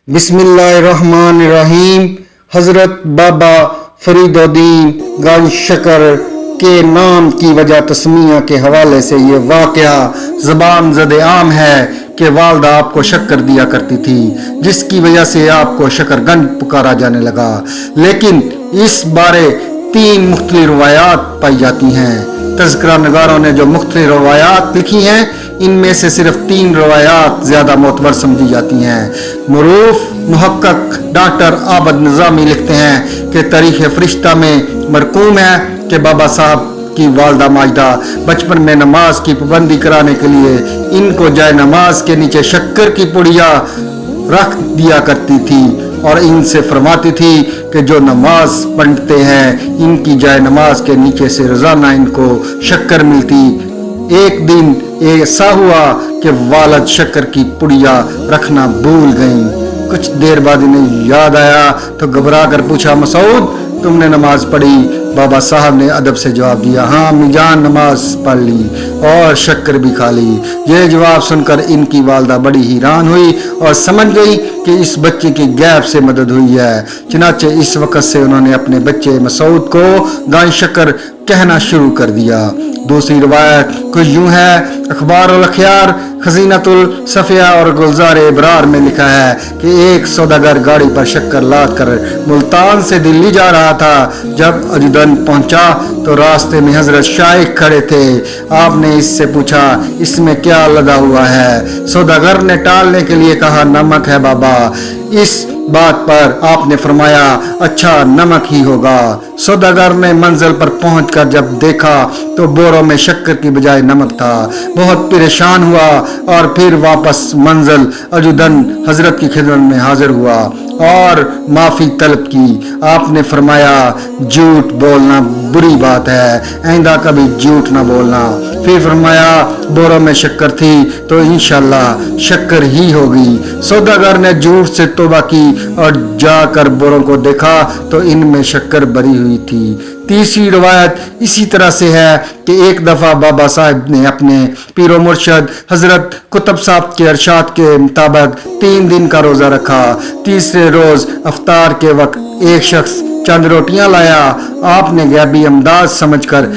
बिस्मिल्लाहिर्रहमानिर्रहीम। हज़रत बाबा फरीदुद्दीन गंज शकर के नाम की वजह तस्मिया के हवाले से ये वाक़या ज़बान ज़द आम है कि वालदा आपको शक्कर दिया करती थी, जिसकी वजह से आपको शकरगंज पुकारा जाने लगा। लेकिन इस बारे 3 मुख्तलिफ रवायात पाई जाती हैं। तज़किरा नगारों ने जो मुख्तलिफ रवायात लिखी हैं, इनमें से सिर्फ 3 रवायात ज़्यादा मोतबर समझी जाती हैं। मरूफ मुहक्कक डॉक्टर आबद निज़ामी लिखते हैं कि तारीख़ फ़रिश्ता में मरकूम है कि बाबा साहब की वालदा माजदा बचपन में नमाज की पाबंदी कराने के लिए इनको जाए नमाज के नीचे शक्कर की पुड़िया रख दिया करती थी और इनसे फरमाती थी कि जो नमाज पढ़ते हैं इनकी जाए नमाज के नीचे से रोज़ाना इनको शक्कर मिलती। एक दिन ऐसा हुआ कि वालद शक्कर की पुड़िया रखना भूल गईं। कुछ देर बाद इन्हें याद आया तो घबरा कर पूछा, मसूद तुमने नमाज पढ़ी? बाबा साहब ने अदब से जवाब दिया, हाँ अम्मी जान नमाज पढ़ ली और शक्कर भी खा ली। यह जवाब सुनकर इनकी वालदा बड़ी हैरान हुई और समझ गई कि इस बच्चे की गैब से मदद हुई है। चुनाचे इस वक्त से उन्होंने अपने बच्चे मसूद को गंज शक्कर कहना शुरू कर दिया। दूसरी रवायत कुछ यूं है, अखबारुल अखयार खजीनतुल सफिया और गुलजार इब्रार में लिखा है कि एक सौदागर गाड़ी पर शक्कर लाद कर मुल्तान से दिल्ली जा रहा था। जब अजदन पहुंचा तो रास्ते में हजरत शाइख खड़े थे। आपने इससे पूछा, इसमें क्या लगा हुआ है? सौदागर ने टालने के लिए कहा, नमक है बाबा। इस बात पर आपने फरमाया, अच्छा नमक ही होगा। सौदागर ने मंजिल पर पहुंचकर जब देखा तो बोरों में शक्कर की बजाय नमक था। बहुत परेशान हुआ और फिर वापस मंजिल अजुदन हजरत की खिदमत में हाजिर हुआ और माफ़ी तलब की। आपने फरमाया, झूठ बोलना बुरी बात है, आइंदा कभी झूठ ना बोलना। फिर फरमाया, बोरों में शक्कर थी तो इंशाल्लाह शक्कर ही होगी। सौदागर ने झूठ से तौबा की और जाकर बोरों को देखा तो इनमें शक्कर भरी हुई थी। तीसरी रवायत इसी तरह से है कि एक दफ़ा बाबा साहब ने अपने पीरो मुर्शद हज़रत कुतुब साहब के इरशाद के मुताबिक 3 दिन का रोज़ा रखा। तीसरे रोज़ अफ्तार के वक्त एक शख्स चंद रोटियां लाया। आपने गैबी अमदाद समझकर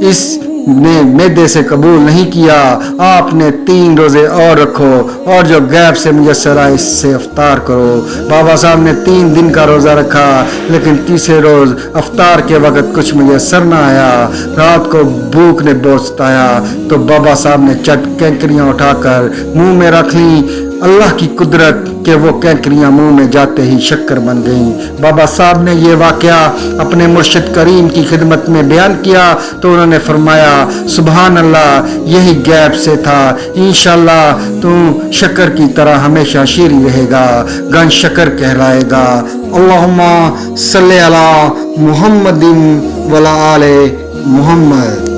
इसने मैदे से कबूल नहीं किया। आपने 3 रोज़े और रखो और जो गैब से मुयस्सर आए इससे अफ्तार करो। बाबा साहब ने 3 दिन का रोज़ा रखा, लेकिन तीसरे रोज़ अफ्तार के वक्त कुछ मुयस्सर न आया। रात को भूख ने बहुत सताया तो बाबा साहब ने चट कैंकरियाँ उठाकर मुंह में रख ली। अल्लाह की कुदरत कि वो कैंकरियाँ मुंह में जाते ही शक्कर बन गईं। बाबा साहब ने ये वाक़या अपने मुर्शिद करीम की खिदमत में बयान किया तो उन्होंने फरमाया, सुबहान अल्लाह, यही गैब से था। इंशाअल्लाह तू शक्कर की तरह हमेशा शीरी रहेगा, गंज शक्कर कहलाएगा। अल्लाहुम्मा सल्ली अला मुहम्मदिन वला आले मुहम्मद।